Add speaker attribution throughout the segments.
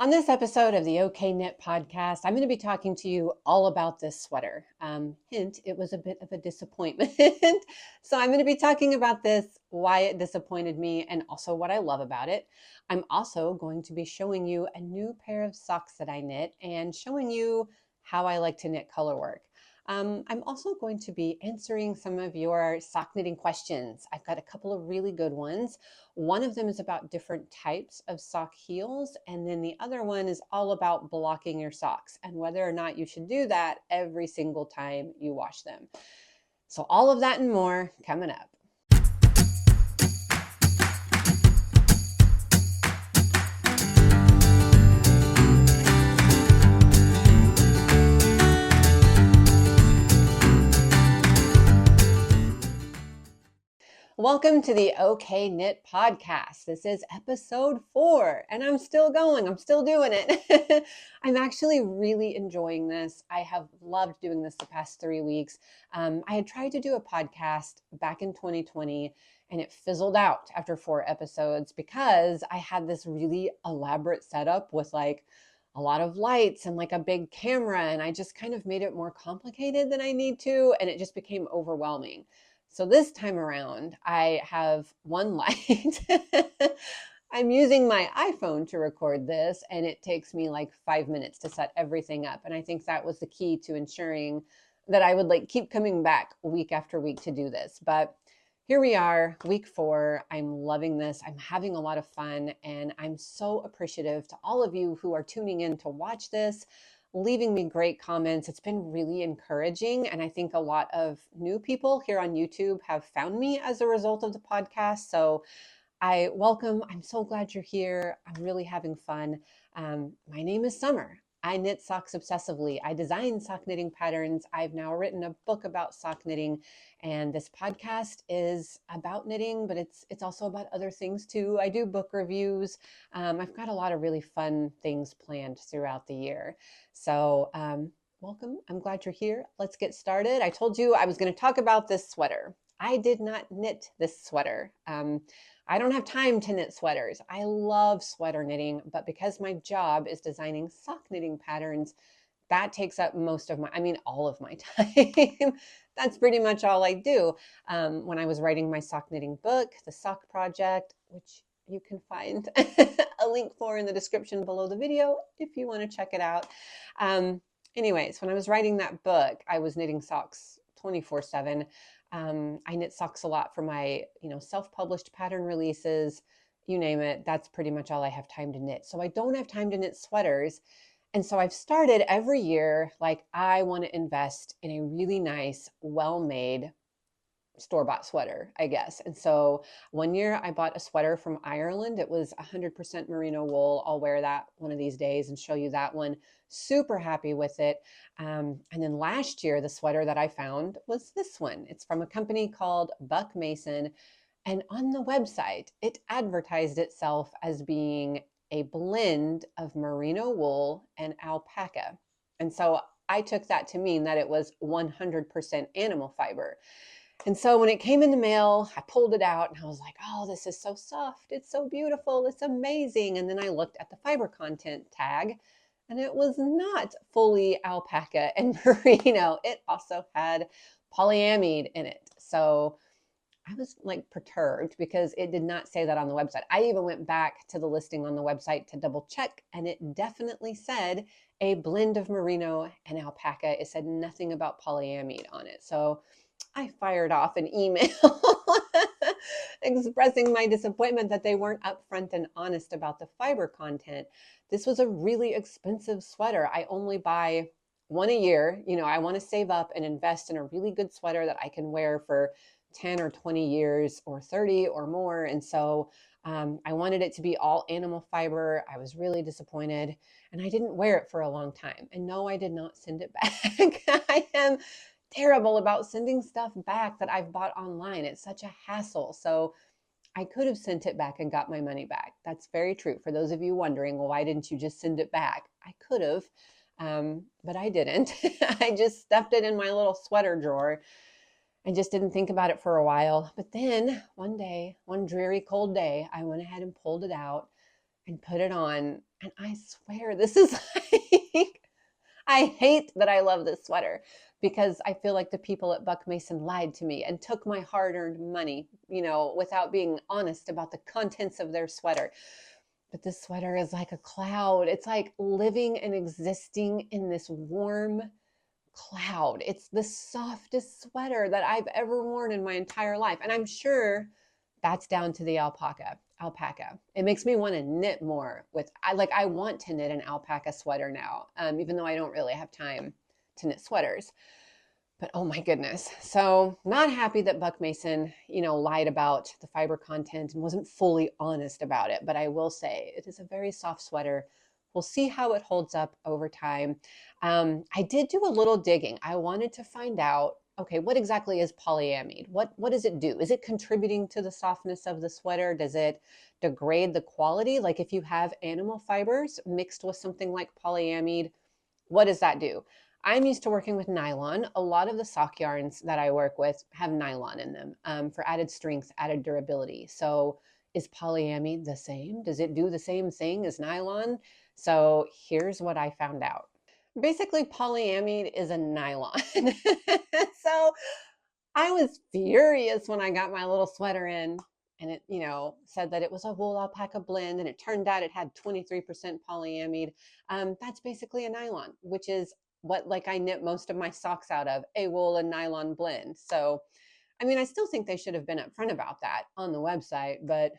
Speaker 1: On this episode of the OK Knit podcast, I'm going to be talking to you all about this sweater. Hint, it was a bit of a disappointment. So I'm going to be talking about this, why it disappointed me, and also what I love about it. I'm also going to be showing you a new pair of socks that I knit and showing you how I like to knit color work. I'm also going to be answering some of your sock knitting questions. I've got a couple of really good ones. One of them is about different types of sock heels, and then the other one is all about blocking your socks and whether or not you should do that every single time you wash them. So all of that and more coming up. Welcome to the OK Knit podcast. This is episode 4, and I'm still going. I'm still doing it. I'm actually really enjoying this. I have loved doing this the past 3 weeks. I had tried to do a podcast back in 2020, and it fizzled out after 4 episodes because I had this really elaborate setup with like a lot of lights and like a big camera, and I just kind of made it more complicated than I need to, and it just became overwhelming. So this time around, I have one light. I'm using my iPhone to record this, and it takes me like 5 minutes to set everything up. And I think that was the key to ensuring that I would like keep coming back week after week to do this. But here we are, week 4. I'm loving this. I'm having a lot of fun, and I'm so appreciative to all of you who are tuning in to watch this, leaving me great comments. It's been really encouraging. And I think a lot of new people here on YouTube have found me as a result of the podcast. So I welcome. I'm so glad you're here. I'm really having fun. My name is Summer. I knit socks obsessively. I design sock knitting patterns. I've now written a book about sock knitting, and this podcast is about knitting, but it's also about other things too. I do book reviews. I've got a lot of really fun things planned throughout the year. So welcome. I'm glad you're here. Let's get started. I told you I was going to talk about this sweater. I did not knit this sweater. I don't have time to knit sweaters. I love sweater knitting, but because my job is designing sock knitting patterns, that takes up all of my time. That's pretty much all I do. When I was writing my sock knitting book, The Sock Project, which you can find a link for in the description below the video if you want to check it out. Anyways, when I was writing that book, I was knitting socks 24/7. I knit socks a lot for my, self-published pattern releases, you name it. That's pretty much all I have time to knit. So I don't have time to knit sweaters. And so I've started every year, like I want to invest in a really nice, well-made store-bought sweater, I guess. And so one year I bought a sweater from Ireland. It was 100% merino wool. I'll wear that one of these days and show you that one. Super happy with it. And then last year, the sweater that I found was this one. It's from a company called Buck Mason. And on the website, it advertised itself as being a blend of merino wool and alpaca. And so I took that to mean that it was 100% animal fiber. And so when it came in the mail, I pulled it out and I was like, oh, this is so soft. It's so beautiful. It's amazing. And then I looked at the fiber content tag, and it was not fully alpaca and merino. It also had polyamide in it. So I was like perturbed because it did not say that on the website. I even went back to the listing on the website to double check, and it definitely said a blend of merino and alpaca. It said nothing about polyamide on it. So I fired off an email expressing my disappointment that they weren't upfront and honest about the fiber content. This was a really expensive sweater. I only buy one a year. I want to save up and invest in a really good sweater that I can wear for 10 or 20 years or 30 or more. And so I wanted it to be all animal fiber. I was really disappointed, and I didn't wear it for a long time. And no, I did not send it back. I am terrible about sending stuff back that I've bought online. It's such a hassle. So I could have sent it back and got my money back. That's very true. For those of you wondering, well, why didn't you just send it back? I could have, but I didn't. I just stuffed it in my little sweater drawer and just didn't think about it for a while. But then one day, one dreary cold day, I went ahead and pulled it out and put it on. And I swear, this is like, I hate that I love this sweater because I feel like the people at Buck Mason lied to me and took my hard-earned money, without being honest about the contents of their sweater. But this sweater is like a cloud. It's like living and existing in this warm cloud. It's the softest sweater that I've ever worn in my entire life. And I'm sure that's down to the alpaca. It makes me want to knit more I want to knit an alpaca sweater now, even though I don't really have time to knit sweaters. But oh my goodness. So not happy that Buck Mason, lied about the fiber content and wasn't fully honest about it. But I will say it is a very soft sweater. We'll see how it holds up over time. I did do a little digging. I wanted to find out, okay, what exactly is polyamide? What does it do? Is it contributing to the softness of the sweater? Does it degrade the quality? Like if you have animal fibers mixed with something like polyamide, what does that do? I'm used to working with nylon. A lot of the sock yarns that I work with have nylon in them for added strength, added durability. So is polyamide the same? Does it do the same thing as nylon? So here's what I found out. Basically, polyamide is a nylon. So I was furious when I got my little sweater in and it, said that it was a wool alpaca blend, and it turned out it had 23% polyamide. That's basically a nylon, which is what I knit most of my socks out of, a wool and nylon blend. So, I mean, I still think they should have been upfront about that on the website, but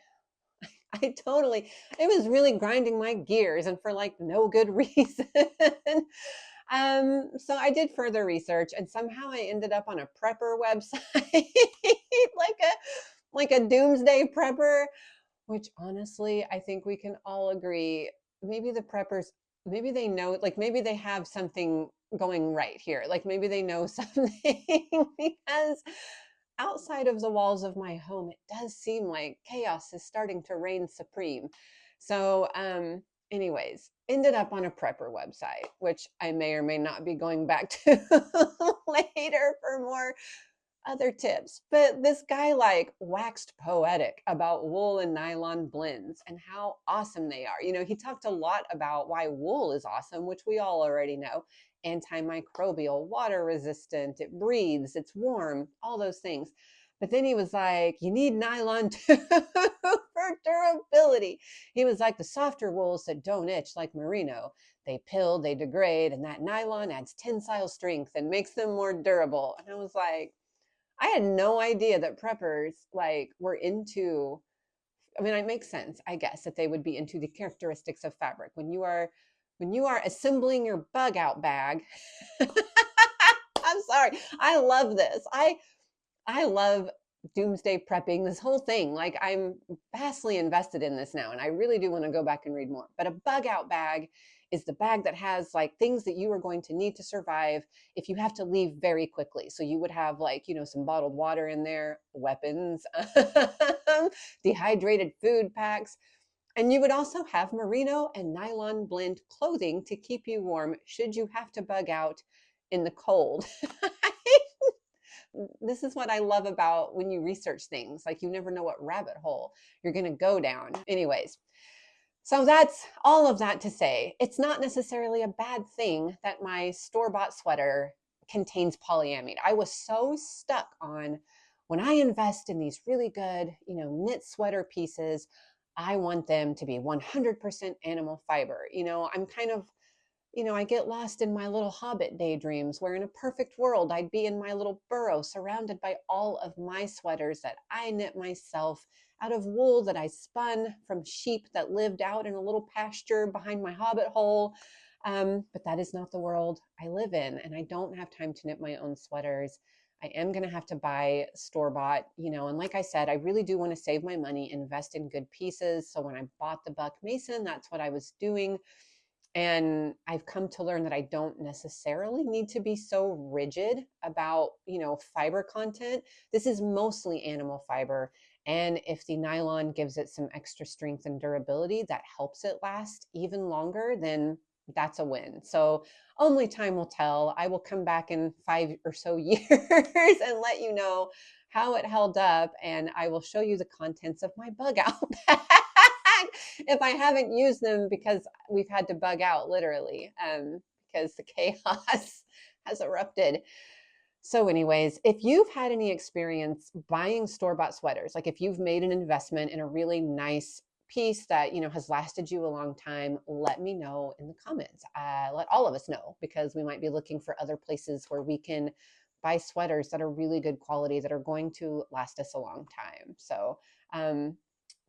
Speaker 1: it was really grinding my gears and for no good reason. So I did further research and somehow I ended up on a prepper website, like a doomsday prepper, which honestly, I think we can all agree, maybe the preppers, maybe they know, maybe they have something going right here. Maybe they know something because outside of the walls of my home, it does seem like chaos is starting to reign supreme. So, anyways, ended up on a prepper website, which I may or may not be going back to later for more other tips. But this guy waxed poetic about wool and nylon blends and how awesome they are. He talked a lot about why wool is awesome, which we all already know. Antimicrobial, water resistant, it breathes, it's warm, all those things. But then he was like, you need nylon too for durability. He was like, the softer wools that don't itch like merino, they pill, they degrade, and that nylon adds tensile strength and makes them more durable. And I was like, I had no idea that preppers were into, I mean, it makes sense, I guess, that they would be into the characteristics of fabric. When you are assembling your bug out bag, I'm sorry, I love this. I love doomsday prepping, this whole thing. I'm vastly invested in this now, and I really do want to go back and read more. But a bug out bag is the bag that has things that you are going to need to survive if you have to leave very quickly. So you would have some bottled water in there, weapons, dehydrated food packs. And you would also have merino and nylon blend clothing to keep you warm should you have to bug out in the cold. This is what I love about when you research things. You never know what rabbit hole you're going to go down. Anyways, so that's all of that to say, it's not necessarily a bad thing that my store-bought sweater contains polyamide. I was so stuck on, when I invest in these really good, knit sweater pieces, I want them to be 100% animal fiber. I'm kind of, I get lost in my little hobbit daydreams where in a perfect world, I'd be in my little burrow surrounded by all of my sweaters that I knit myself out of wool that I spun from sheep that lived out in a little pasture behind my hobbit hole. But that is not the world I live in, and I don't have time to knit my own sweaters. I am going to have to buy store-bought, and like I said, I really do want to save my money, invest in good pieces. So when I bought the Buck Mason, that's what I was doing. And I've come to learn that I don't necessarily need to be so rigid about, fiber content. This is mostly animal fiber. And if the nylon gives it some extra strength and durability that helps it last even longer, then that's a win. So only time will tell. I will come back in 5 or so years and let you know how it held up. And I will show you the contents of my bug out bag if I haven't used them because we've had to bug out literally, because the chaos has erupted. So anyways, if you've had any experience buying store-bought sweaters, like if you've made an investment in a really nice piece that, has lasted you a long time, let me know in the comments. Let all of us know, because we might be looking for other places where we can buy sweaters that are really good quality, that are going to last us a long time. So,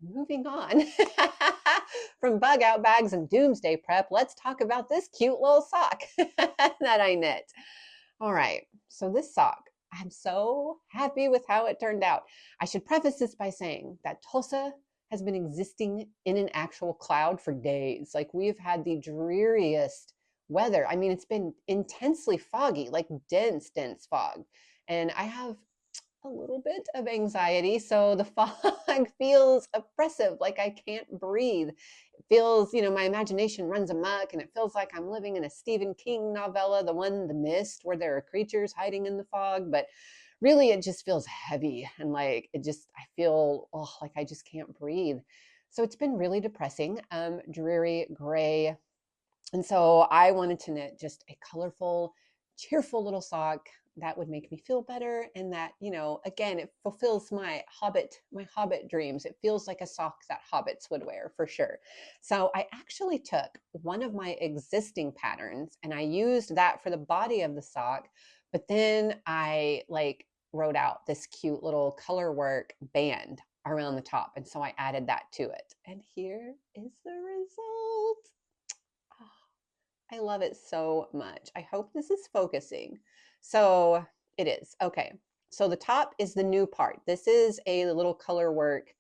Speaker 1: moving on from bug out bags and doomsday prep, let's talk about this cute little sock that I knit. All right, so this sock, I'm so happy with how it turned out. I should preface this by saying that Tulsa has been existing in an actual cloud for days. Like, we've had the dreariest weather. I mean, it's been intensely foggy, like dense fog. And I have a little bit of anxiety, so the fog feels oppressive, like I can't breathe. It feels, my imagination runs amok, and it feels like I'm living in a Stephen King novella, the one, The Mist, where there are creatures hiding in the fog. But really, it just feels heavy, and like I feel like I just can't breathe. So it's been really depressing, dreary, gray. And so I wanted to knit just a colorful, cheerful little sock that would make me feel better, and that, again, it fulfills my hobbit dreams. It feels like a sock that hobbits would wear for sure. So I actually took one of my existing patterns and I used that for the body of the sock, but then I wrote out this cute little color work band around the top, and so I added that to it. And here is the result. I love it so much. I hope this is focusing. So it is. Okay. So the top is the new part. This is a little color work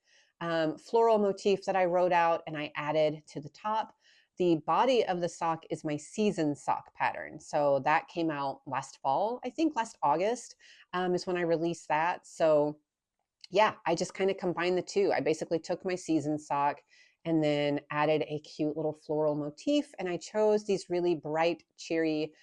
Speaker 1: floral motif that I wrote out and I added to the top. The body of the sock is my season sock pattern. So that came out last fall, I think last August is when I released that. So yeah, I just kind of combined the two. I basically took my season sock and then added a cute little floral motif. And I chose these really bright, cheery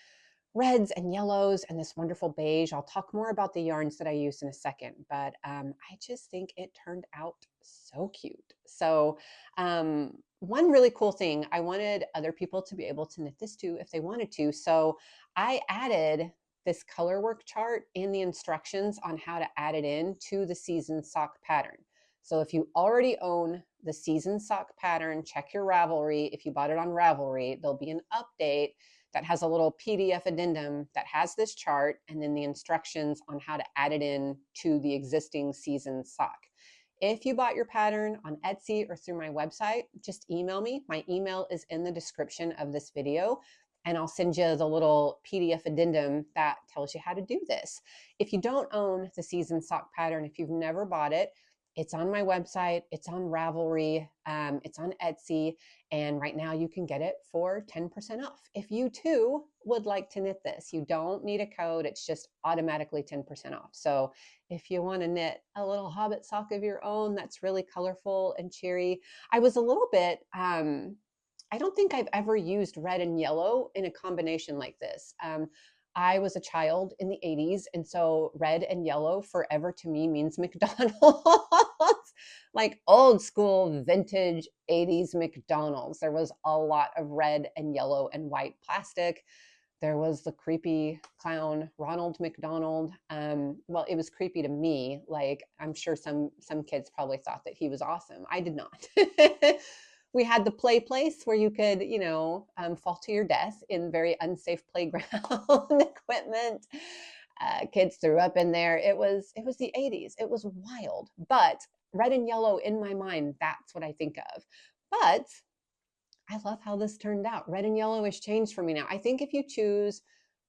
Speaker 1: reds and yellows and this wonderful beige. I'll talk more about the yarns that I used in a second, but I just think it turned out so cute. So one really cool thing, I wanted other people to be able to knit this too if they wanted to. So I added this color work chart in the instructions on how to add it in to the season sock pattern. So if you already own the season sock pattern, check your Ravelry. If you bought it on Ravelry, there'll be an update that has a little PDF addendum that has this chart and then the instructions on how to add it in to the existing season sock. If you bought your pattern on Etsy or through my website, just email me. My email is in the description of this video, and I'll send you the little PDF addendum that tells you how to do this. If you don't own the season sock pattern, if you've never bought it, it's on my website, it's on Ravelry, it's on Etsy, and right now you can get it for 10% off. If you too would like to knit this, you don't need a code, it's just automatically 10% off. So if you want to knit a little hobbit sock of your own that's really colorful and cheery, I was a little bit, I don't think I've ever used red and yellow in a combination like this. I was a child in the 80s, and so red and yellow forever to me means McDonald's. Like old school vintage 80s McDonald's. There was a lot of red and yellow and white plastic. There was the creepy clown Ronald McDonald. Well, it was creepy to me. Like, I'm sure some kids probably thought that he was awesome. I did not. We had the play place where you could, fall to your death in very unsafe playground equipment. Kids threw up in there. It was the 80s. It was wild. But red and yellow in my mind, that's what I think of. But I love how this turned out. Red and yellow has changed for me now. I think if you choose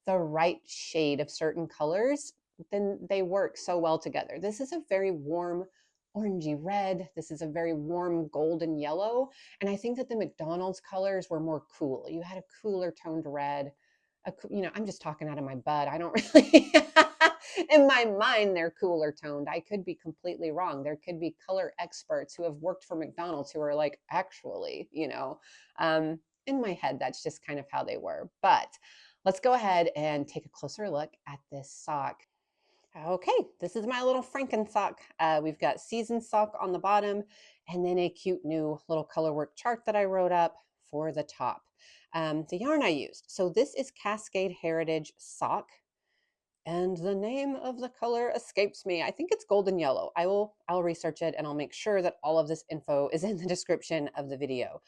Speaker 1: the right shade of certain colors, then they work so well together. This is a very warm orangey red. This is a very warm golden yellow. And I think that the McDonald's colors were more cool. You had a cooler toned red. I'm just talking out of my butt. I don't really, in my mind, they're cooler toned. I could be completely wrong. There could be color experts who have worked for McDonald's who are like, actually, in my head, that's just kind of how they were. But let's go ahead and take a closer look at this sock. Okay, this is my little Franken sock. We've got season sock on the bottom and then a cute new little color work chart that I wrote up for the top. The yarn I used. So this is Cascade Heritage Sock. And the name of the color escapes me. I think it's golden yellow. I'll research it and I'll make sure that all of this info is in the description of the video.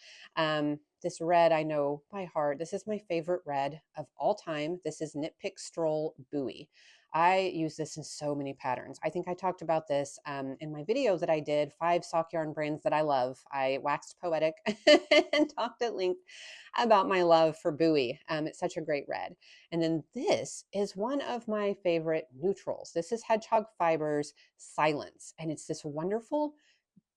Speaker 1: This red I know by heart. This is my favorite red of all time. This is Knit Pick Stroll Buoy. I use this in so many patterns. I think I talked about this in my video that I did, 5 sock yarn brands that I love. I waxed poetic and talked at length about my love for Buoy. It's such a great red. And then this is one of my favorite neutrals. This is Hedgehog Fibers Silence, and it's this wonderful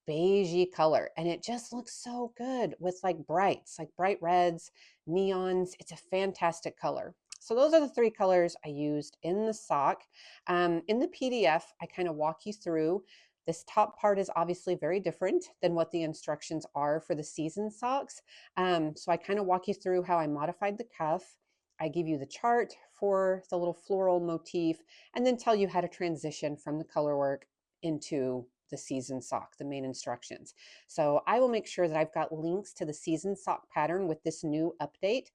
Speaker 1: beigey color, and it just looks so good with like brights, like bright reds, neons. It's a fantastic color. So those are the 3 colors I used in the sock. In the PDF, I kind of walk you through. This top part is obviously very different than what the instructions are for the season socks. So I kind of walk you through how I modified the cuff. I give you the chart for the little floral motif and then tell you how to transition from the color work into the season sock, the main instructions. So I will make sure that I've got links to the season sock pattern with this new update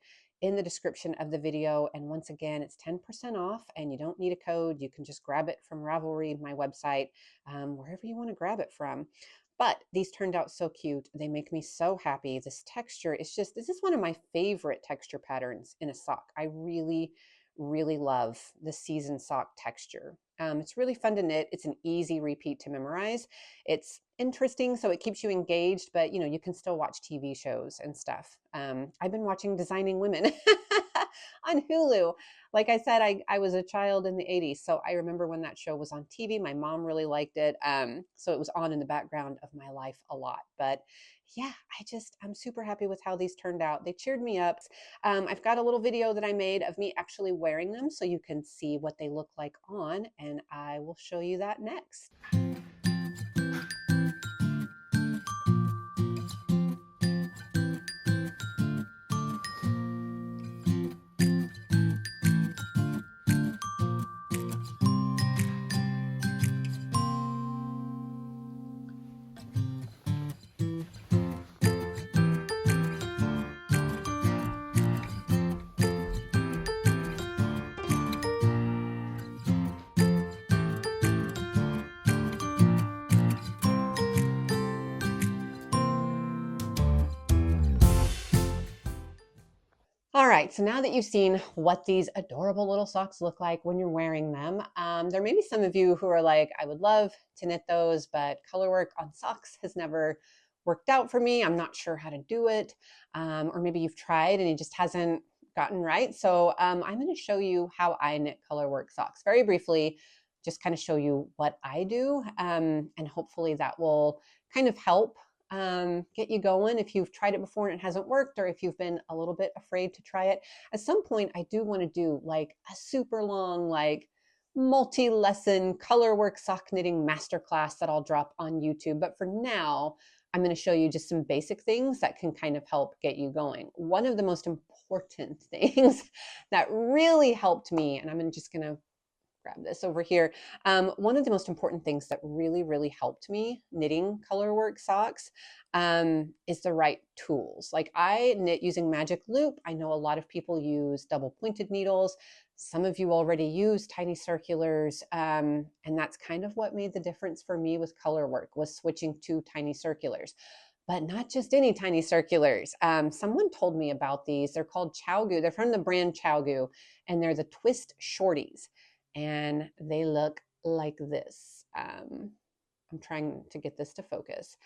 Speaker 1: in the description of the video. And once again, it's 10% off and you don't need a code. You can just grab it from Ravelry, my website, wherever you want to grab it from. But these turned out so cute. They make me so happy. This texture is just, this is one of my favorite texture patterns in a sock. I really, really love the season sock texture. It's really fun to knit. It's an easy repeat to memorize. It's interesting, so it keeps you engaged, but you can still watch TV shows and stuff. I've been watching Designing Women on Hulu. Like I said, I was a child in the 80s, so I remember when that show was on TV. My mom really liked it, so it was on in the background of my life a lot. But yeah, I'm super happy with how these turned out. They cheered me up. I've got a little video that I made of me actually wearing them so you can see what they look like on, and I will show you that next. All right, so now that you've seen what these adorable little socks look like when you're wearing them, there may be some of you who are like, I would love to knit those, but color work on socks has never worked out for me. I'm not sure how to do it. Or maybe you've tried and it just hasn't gotten right. So I'm going to show you how I knit color work socks very briefly, just kind of show you what I do. And hopefully that will kind of help get you going if you've tried it before and it hasn't worked, or if you've been a little bit afraid to try it. At some point, I do want to do like a super long, like multi-lesson color work sock knitting masterclass that I'll drop on YouTube. But for now, I'm going to show you just some basic things that can kind of help get you going. One of the most important things that really helped me, and just going to grab this over here. One of the most important things that really, really helped me knitting color work socks is the right tools. Like I knit using Magic Loop. I know a lot of people use double pointed needles. Some of you already use tiny circulars. And that's kind of what made the difference for me with color work, was switching to tiny circulars. But not just any tiny circulars. Someone told me about these. They're called Chowgoo. They're from the brand Chowgoo, and they're the Twist Shorties. And they look like this. I'm trying to get this to focus.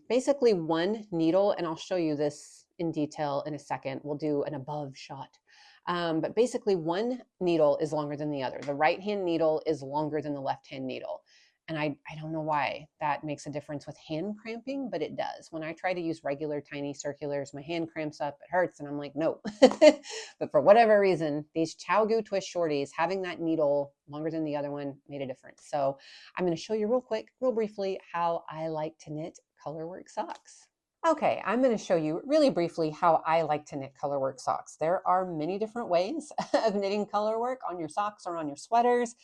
Speaker 1: Basically one needle, and I'll show you this in detail in a second. We'll do an above shot. But basically one needle is longer than the other. The right-hand needle is longer than the left-hand needle. And I don't know why that makes a difference with hand cramping, but it does. When I try to use regular tiny circulars, my hand cramps up, it hurts, and I'm like, no. But for whatever reason, these Chowgoo Twist Shorties, having that needle longer than the other one made a difference. So I'm going to show you real briefly, how I like to knit colorwork socks. Okay, I'm going to show you really briefly how I like to knit colorwork socks. There are many different ways of knitting colorwork on your socks or on your sweaters.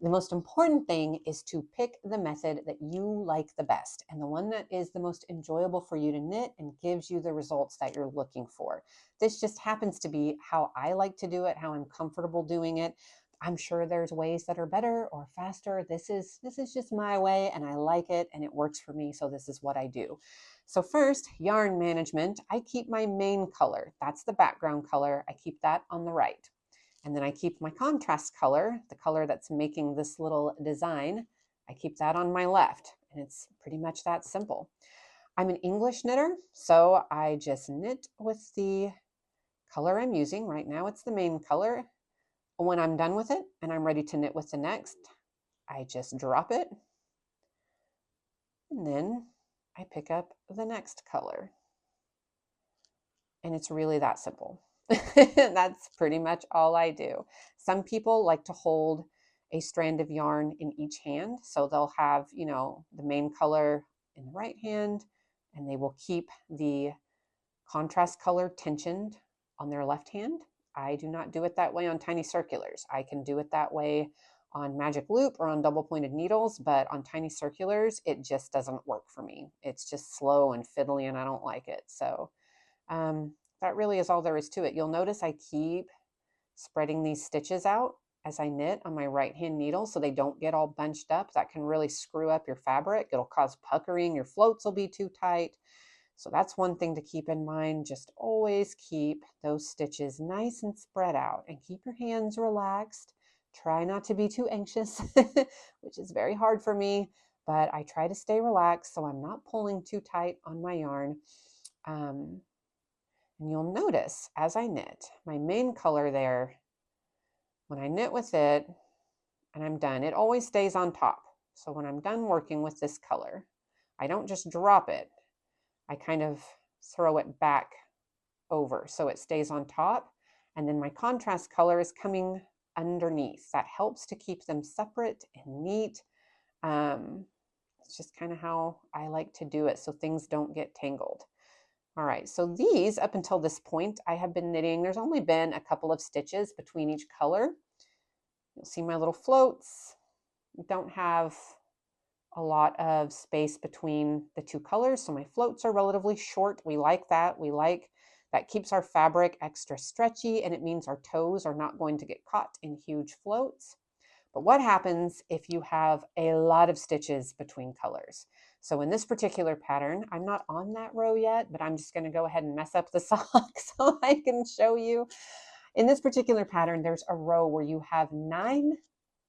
Speaker 1: The most important thing is to pick the method that you like the best and the one that is the most enjoyable for you to knit and gives you the results that you're looking for. This just happens to be how I like to do it, how I'm comfortable doing it. I'm sure there's ways that are better or faster. This is just my way and I like it and it works for me, so this is what I do. So first, yarn management. I keep my main color. That's the background color. I keep that on the right. And then I keep my contrast color, the color that's making this little design, I keep that on my left. And it's pretty much that simple. I'm an English knitter, so I just knit with the color I'm using. Right now it's the main color. When I'm done with it and I'm ready to knit with the next, I just drop it. And then I pick up the next color. And it's really that simple. That's pretty much all I do. Some people like to hold a strand of yarn in each hand. So they'll have, the main color in the right hand, and they will keep the contrast color tensioned on their left hand. I do not do it that way on tiny circulars. I can do it that way on magic loop or on double pointed needles, but on tiny circulars, it just doesn't work for me. It's just slow and fiddly and I don't like it. So that really is all there is to it. You'll notice I keep spreading these stitches out as I knit on my right hand needle so they don't get all bunched up. That can really screw up your fabric. It'll cause puckering. Your floats will be too tight. So that's one thing to keep in mind. Just always keep those stitches nice and spread out and keep your hands relaxed. Try not to be too anxious, which is very hard for me, but I try to stay relaxed so I'm not pulling too tight on my yarn. And you'll notice as I knit, my main color there, when I knit with it and I'm done, it always stays on top. So when I'm done working with this color, I don't just drop it. I kind of throw it back over so it stays on top. And then my contrast color is coming underneath. That helps to keep them separate and neat. It's just kind of how I like to do it so things don't get tangled. All right, so these, up until this point, I have been knitting. There's only been a couple of stitches between each color. You'll see my little floats. We don't have a lot of space between the two colors, so my floats are relatively short. We like that. That keeps our fabric extra stretchy, and it means our toes are not going to get caught in huge floats. But what happens if you have a lot of stitches between colors? So in this particular pattern, I'm not on that row yet, but I'm just going to go ahead and mess up the sock so I can show you. In this particular pattern, there's a row where you have 9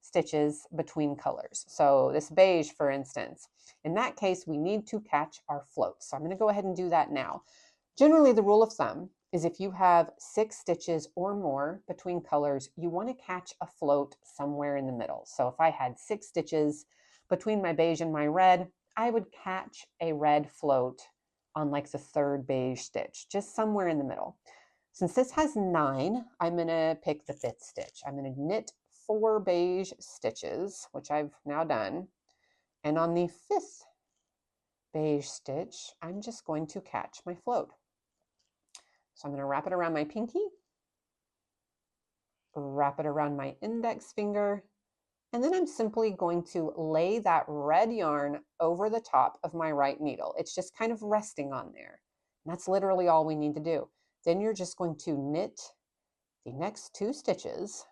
Speaker 1: stitches between colors. So this beige, for instance, in that case, we need to catch our floats. So I'm going to go ahead and do that now. Generally, the rule of thumb is if you have 6 stitches or more between colors, you want to catch a float somewhere in the middle. So if I had 6 stitches between my beige and my red, I would catch a red float on like the 3rd beige stitch, just somewhere in the middle. Since this has 9, I'm going to pick the 5th stitch. I'm going to knit 4 beige stitches, which I've now done. And on the 5th beige stitch, I'm just going to catch my float. So I'm going to wrap it around my pinky, wrap it around my index finger, and then I'm simply going to lay that red yarn over the top of my right needle. It's just kind of resting on there. And that's literally all we need to do. Then you're just going to knit the next 2 stitches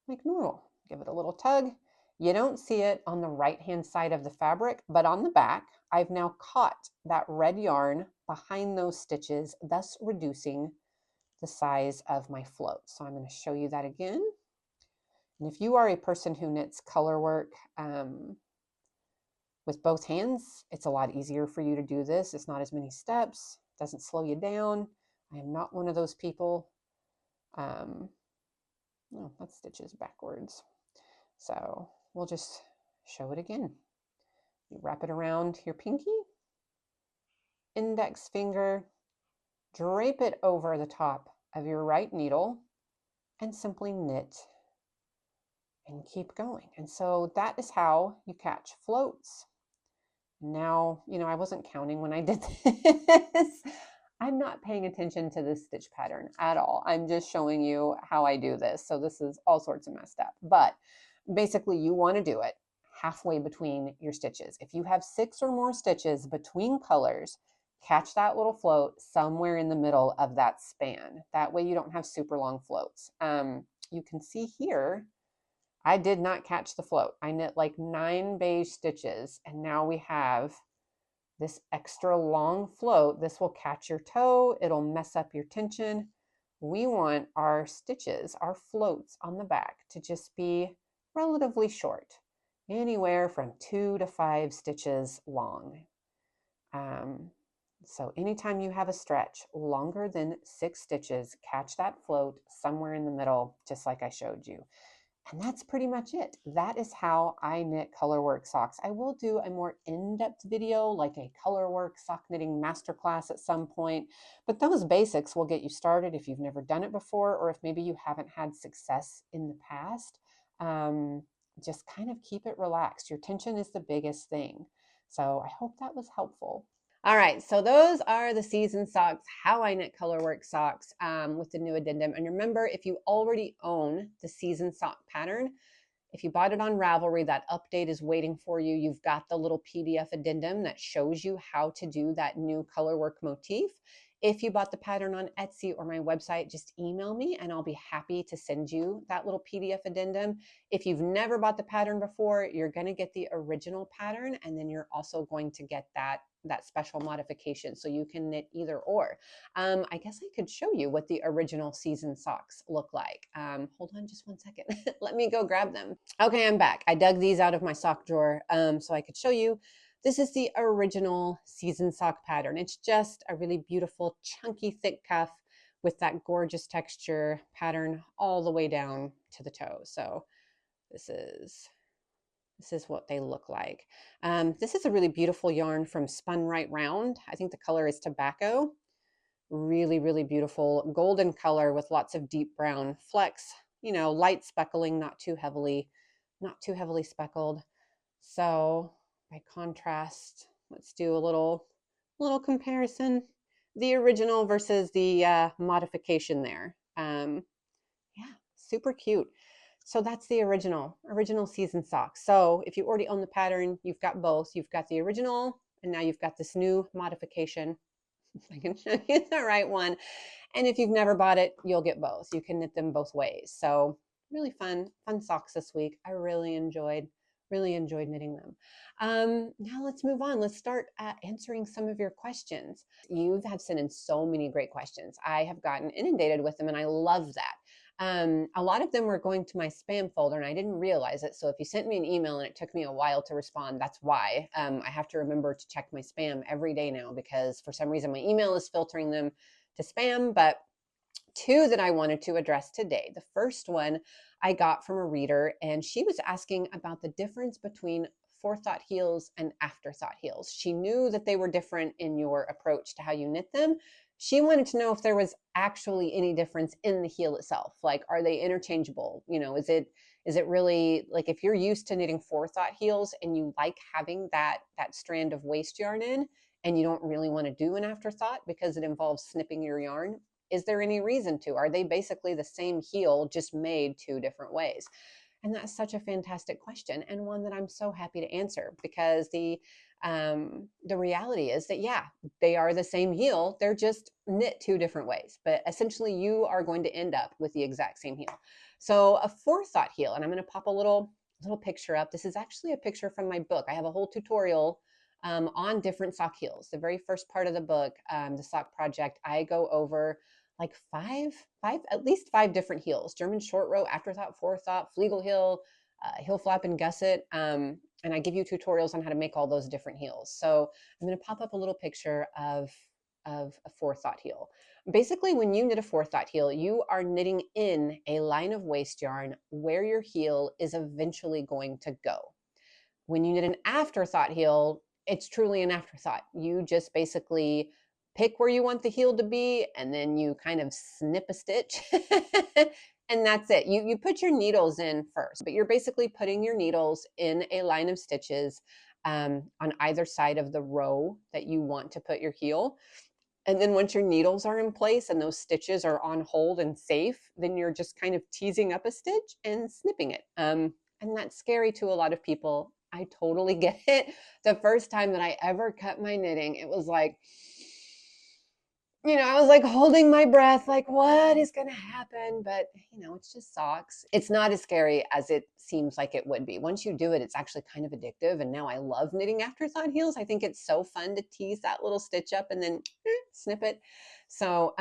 Speaker 1: like normal. Give it a little tug. You don't see it on the right-hand side of the fabric, but on the back, I've now caught that red yarn behind those stitches, thus reducing the size of my float. So I'm going to show you that again. And if you are a person who knits color work with both hands, it's a lot easier for you to do this. It's not as many steps, doesn't slow you down. I am not one of those people. No, that stitch is backwards. So we'll just show it again. You wrap it around your pinky, index finger, drape it over the top of your right needle, and simply knit and keep going. And so that is how you catch floats. Now, I wasn't counting when I did this. I'm not paying attention to this stitch pattern at all. I'm just showing you how I do this. So this is all sorts of messed up. But Basically, you want to do it halfway between your stitches. If you have 6 or more stitches between colors, catch that little float somewhere in the middle of that span. That way you don't have super long floats. You can see here, I did not catch the float. I knit like 9 beige stitches, and now we have this extra long float. This will catch your toe. It'll mess up your tension. We want our stitches, our floats on the back to just be relatively short, anywhere from 2 to 5 stitches long. So anytime you have a stretch longer than 6 stitches, catch that float somewhere in the middle, just like I showed you. And that's pretty much it. That is how I knit colorwork socks. I will do a more in-depth video, like a colorwork sock knitting masterclass at some point, but those basics will get you started if you've never done it before, or if maybe you haven't had success in the past. Just kind of keep it relaxed. Your tension is the biggest thing. So I hope that was helpful. All right, so those are the season socks, how I knit colorwork socks with the new addendum. And remember, if you already own the season sock pattern, if you bought it on Ravelry, that update is waiting for you. You've got the little PDF addendum that shows you how to do that new colorwork motif. If you bought the pattern on Etsy or my website, just email me and I'll be happy to send you that little PDF addendum. If you've never bought the pattern before, you're going to get the original pattern, and then you're also going to get that special modification, so you can knit either or. I guess I could show you what the original season socks look like. Hold on just one second. Let me go grab them. Okay, I'm back. I dug these out of my sock drawer so I could show you. This is the original season sock pattern. It's just a really beautiful, chunky, thick cuff with that gorgeous texture pattern all the way down to the toe. So this is what they look like. This is a really beautiful yarn from Spun Right Round. I think the color is Tobacco. Really, really beautiful golden color with lots of deep brown flecks, you know, light speckling, not too heavily speckled. So by contrast, let's do a little comparison. The original versus the modification there. Yeah, super cute. So that's the original season socks. So if you already own the pattern, you've got both. You've got the original, and now you've got this new modification. If I can show you the right one. And if you've never bought it, you'll get both. You can knit them both ways. So really fun socks this week. I really enjoyed knitting them. Now let's move on. Let's start answering some of your questions. You have sent in so many great questions. I have gotten inundated with them, and I love that. A lot of them were going to my spam folder, and I didn't realize it. So if you sent me an email and it took me a while to respond, that's why. I have to remember to check my spam every day now, because for some reason my email is filtering them to spam. But 2 that I wanted to address today. The first one I got from a reader, and she was asking about the difference between forethought heels and afterthought heels. She knew that they were different in your approach to how you knit them. She wanted to know if there was actually any difference in the heel itself. Like, are they interchangeable? You know, is it really, like, if you're used to knitting forethought heels and you like having that strand of waste yarn in, and you don't really want to do an afterthought because it involves snipping your yarn, is there any reason to? Are they basically the same heel, just made 2 different ways? And that's such a fantastic question, and one that I'm so happy to answer, because the reality is that, yeah, they are the same heel. They're just knit 2 different ways, but essentially you are going to end up with the exact same heel. So a forethought heel, and I'm going to pop a little picture up. This is actually a picture from my book. I have a whole tutorial on different sock heels. The very first part of the book, the sock project, I go over like at least five different heels: German short row, afterthought, forethought, Flegel heel, heel flap, and gusset. And I give you tutorials on how to make all those different heels. So I'm going to pop up a little picture of a forethought heel. Basically, when you knit a forethought heel, you are knitting in a line of waste yarn where your heel is eventually going to go. When you knit an afterthought heel, it's truly an afterthought. You just basically pick where you want the heel to be, and then you kind of snip a stitch and that's it. You put your needles in first, but you're basically putting your needles in a line of stitches on either side of the row that you want to put your heel. And then once your needles are in place and those stitches are on hold and safe, then you're just kind of teasing up a stitch and snipping it. And that's scary to a lot of people. I totally get it. The first time that I ever cut my knitting, it was like, I was like holding my breath, like, what is going to happen? But, it's just socks. It's not as scary as it seems like it would be. Once you do it, it's actually kind of addictive. And now I love knitting afterthought heels. I think it's so fun to tease that little stitch up and then snip it. So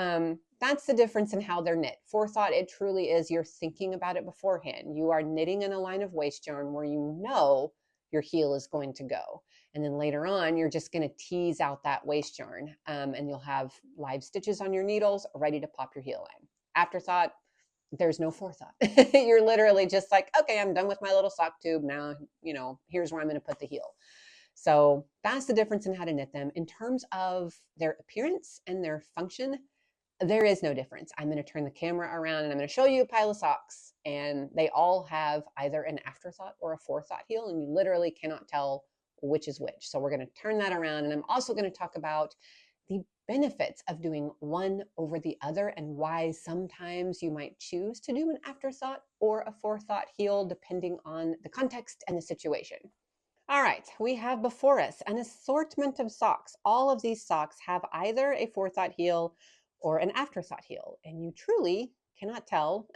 Speaker 1: that's the difference in how they're knit. Forethought, it truly is, you're thinking about it beforehand. You are knitting in a line of waist yarn where you know your heel is going to go. And then later on, you're just going to tease out that waist yarn and you'll have live stitches on your needles ready to pop your heel in. Afterthought, there's no forethought. You're literally just like, okay, I'm done with my little sock tube. Now, here's where I'm going to put the heel. So that's the difference in how to knit them. In terms of their appearance and their function, there is no difference. I'm going to turn the camera around and I'm going to show you a pile of socks, and they all have either an afterthought or a forethought heel, and you literally cannot tell which is which. So we're going to turn that around, and I'm also going to talk about the benefits of doing one over the other and why sometimes you might choose to do an afterthought or a forethought heel depending on the context and the situation. All right, we have before us an assortment of socks. All of these socks have either a forethought heel or an afterthought heel, and you truly cannot tell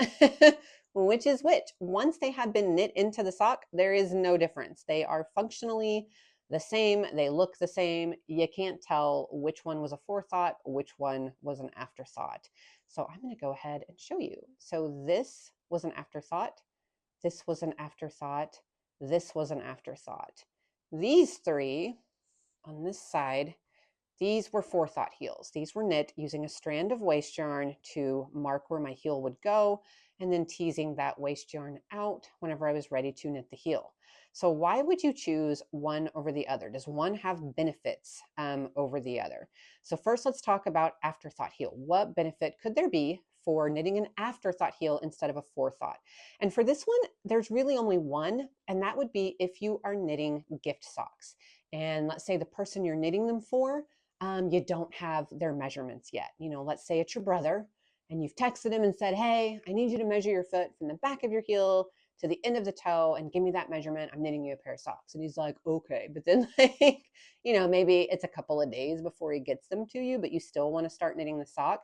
Speaker 1: which is which. Once they have been knit into the sock, there is no difference. They are functionally the same. They look the same. You can't tell which one was a forethought, which one was an afterthought. So I'm going to go ahead and show you. So this was an afterthought. This was an afterthought. This was an afterthought. These three on this side, these were forethought heels. These were knit using a strand of waist yarn to mark where my heel would go, and then teasing that waist yarn out whenever I was ready to knit the heel. So why would you choose one over the other? Does one have benefits over the other? So first, let's talk about afterthought heel. What benefit could there be for knitting an afterthought heel instead of a forethought? And for this one, there's really only one, and that would be if you are knitting gift socks. And let's say the person you're knitting them for, you don't have their measurements yet. Let's say it's your brother and you've texted him and said, hey, I need you to measure your foot from the back of your heel to the end of the toe and give me that measurement. I'm knitting you a pair of socks. And he's like, okay. But then maybe it's a couple of days before he gets them to you, but you still want to start knitting the sock.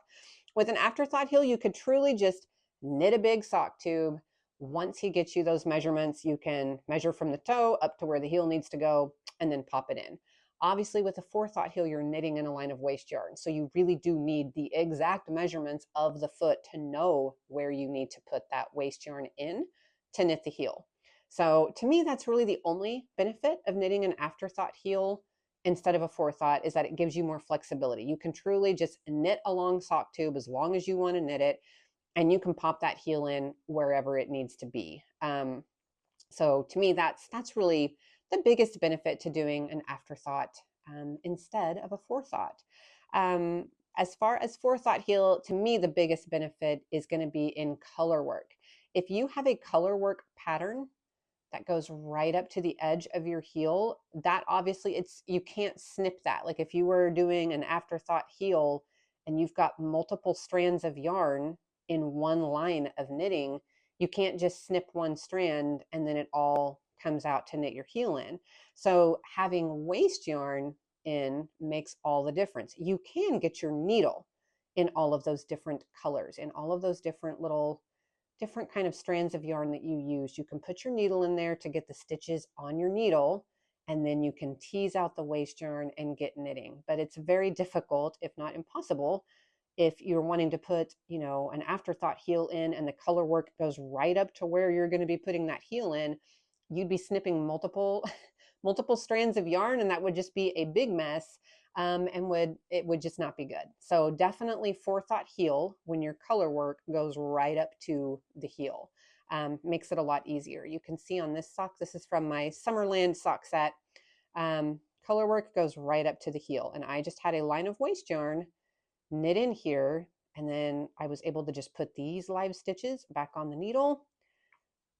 Speaker 1: With an afterthought heel, you could truly just knit a big sock tube. Once he gets you those measurements, you can measure from the toe up to where the heel needs to go and then pop it in. Obviously, with a forethought heel, you're knitting in a line of waist yarn. So you really do need the exact measurements of the foot to know where you need to put that waist yarn in to knit the heel. So to me, that's really the only benefit of knitting an afterthought heel instead of a forethought, is that it gives you more flexibility. You can truly just knit a long sock tube as long as you want to knit it, and you can pop that heel in wherever it needs to be. So to me, that's really the biggest benefit to doing an afterthought instead of a forethought. As far as forethought heel, to me, the biggest benefit is going to be in color work. If you have a color work pattern that goes right up to the edge of your heel, that obviously you can't snip that. Like if you were doing an afterthought heel and you've got multiple strands of yarn in one line of knitting, you can't just snip one strand and then it all comes out to knit your heel in. So having waist yarn in makes all the difference. You can get your needle in all of those different colors, in all of those different kind of strands of yarn that you use. You can put your needle in there to get the stitches on your needle, and then you can tease out the waist yarn and get knitting. But it's very difficult, if not impossible, if you're wanting to put, an afterthought heel in and the color work goes right up to where you're going to be putting that heel in, you'd be snipping multiple strands of yarn, and that would just be a big mess, and it would just not be good. So definitely forethought heel when your color work goes right up to the heel. Makes it a lot easier. You can see on this sock, this is from my Summerland sock set, color work goes right up to the heel, and I just had a line of waist yarn knit in here, and then I was able to just put these live stitches back on the needle,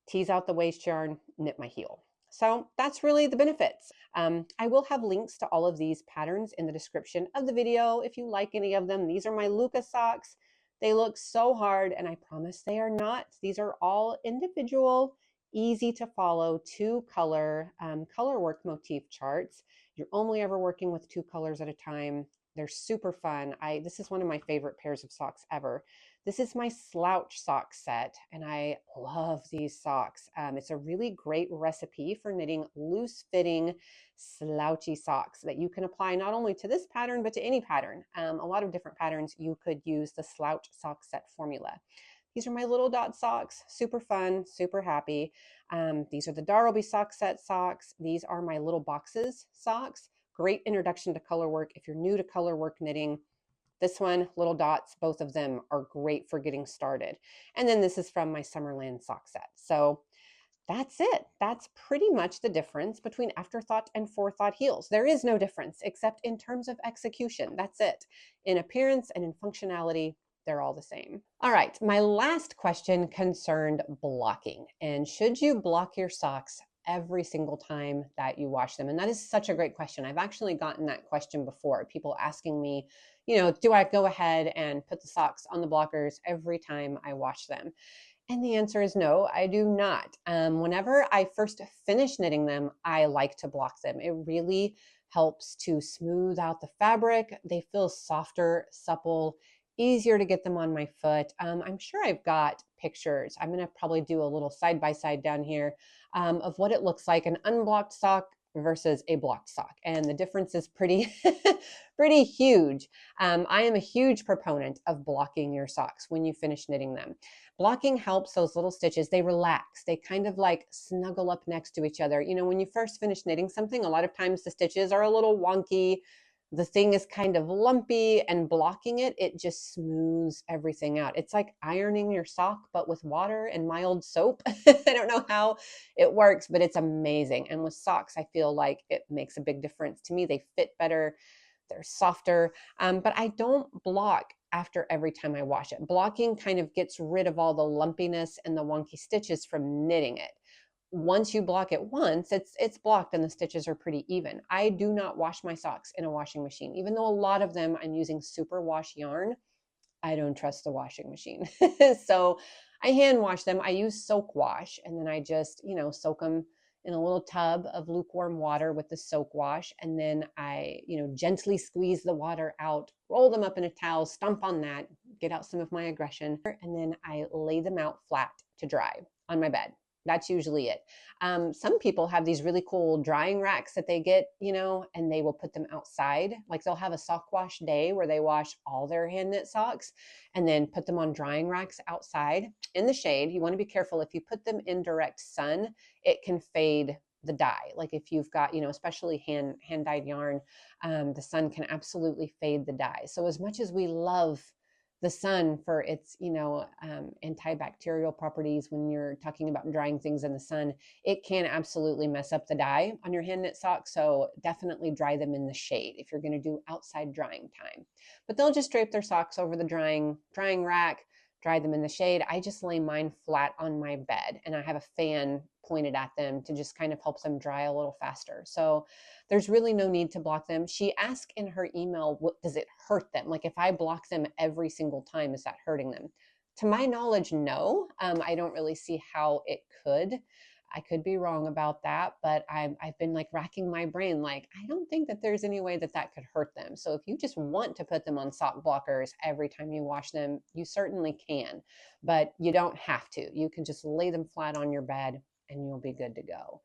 Speaker 1: tease out the waist yarn, knit my heel. So that's really the benefits. I will have links to all of these patterns in the description of the video if you like any of them. These are my Luca socks. They look so hard, and I promise they are not. These are all individual easy to follow two color work motif charts. You're only ever working with two colors at a time. They're super fun. This is one of my favorite pairs of socks ever. This is my slouch sock set, and I love these socks. It's a really great recipe for knitting loose fitting slouchy socks that you can apply not only to this pattern, but to any pattern. A lot of different patterns, you could use the slouch sock set formula. These are my little dot socks, super fun, super happy. These are the Darrelby sock set socks. These are my little boxes socks. Great introduction to color work. If you're new to color work knitting, this one, little dots, both of them are great for getting started. And then this is from my Summerland sock set. So that's it. That's pretty much the difference between afterthought and forethought heels. There is no difference except in terms of execution. That's it. In appearance and in functionality, they're all the same. All right, my last question concerned blocking. And should you block your socks every single time that you wash them? And that is such a great question. I've actually gotten that question before. People asking me, do I go ahead and put the socks on the blockers every time I wash them? And the answer is no, I do not. Whenever I first finish knitting them, I like to block them. It really helps to smooth out the fabric. They feel softer, supple, easier to get them on my foot. I'm sure I've got pictures. I'm going to probably do a little side by side down here of what it looks like, an unblocked sock versus a blocked sock. And the difference is pretty, pretty huge. I am a huge proponent of blocking your socks when you finish knitting them. Blocking helps those little stitches, they relax. They kind of like snuggle up next to each other. When you first finish knitting something, a lot of times the stitches are a little wonky. The thing is kind of lumpy, and blocking it just smooths everything out. It's like ironing your sock, but with water and mild soap. I don't know how it works, but it's amazing. And with socks, I feel like it makes a big difference. To me, they fit better. They're softer, but I don't block after every time I wash it. Blocking kind of gets rid of all the lumpiness and the wonky stitches from knitting it. Once you block it once, it's blocked and the stitches are pretty even. I do not wash my socks in a washing machine. Even though a lot of them I'm using super wash yarn, I don't trust the washing machine. So I hand wash them. I use soak wash, and then I just, soak them in a little tub of lukewarm water with the soak wash. And then I, gently squeeze the water out, roll them up in a towel, stomp on that, get out some of my aggression. And then I lay them out flat to dry on my bed. That's usually it. Some people have these really cool drying racks that they get, and they will put them outside. Like they'll have a sock wash day where they wash all their hand knit socks and then put them on drying racks outside in the shade. You want to be careful. If you put them in direct sun, it can fade the dye. Like if you've got, especially hand dyed yarn, the sun can absolutely fade the dye. So as much as we love the sun for its, antibacterial properties, when you're talking about drying things in the sun, it can absolutely mess up the dye on your hand knit socks. So definitely dry them in the shade if you're going to do outside drying time. But they'll just drape their socks over the drying rack, dry them in the shade. I just lay mine flat on my bed, and I have a fan pointed at them to just kind of help them dry a little faster. So there's really no need to block them. She asked in her email, what does it hurt them? Like if I block them every single time, is that hurting them? To my knowledge, no. I don't really see how it could. I could be wrong about that, but I've been like racking my brain. Like, I don't think that there's any way that that could hurt them. So if you just want to put them on sock blockers every time you wash them, you certainly can, but you don't have to. You can just lay them flat on your bed and you'll be good to go.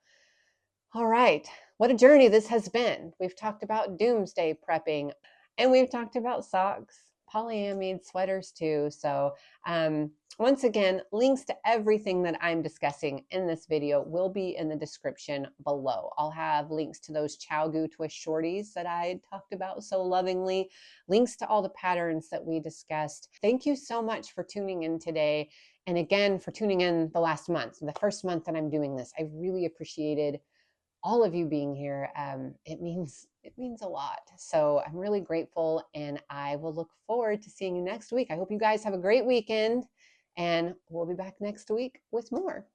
Speaker 1: All right. What a journey this has been. We've talked about doomsday prepping, and we've talked about socks, polyamide sweaters too. So once again, links to everything that I'm discussing in this video will be in the description below. I'll have links to those ChowGoo twist shorties that I talked about so lovingly, links to all the patterns that we discussed. Thank you so much for tuning in today. And again, for tuning in the last month, the first month that I'm doing this. I really appreciated all of you being here. It means a lot. So I'm really grateful, and I will look forward to seeing you next week. I hope you guys have a great weekend, and we'll be back next week with more.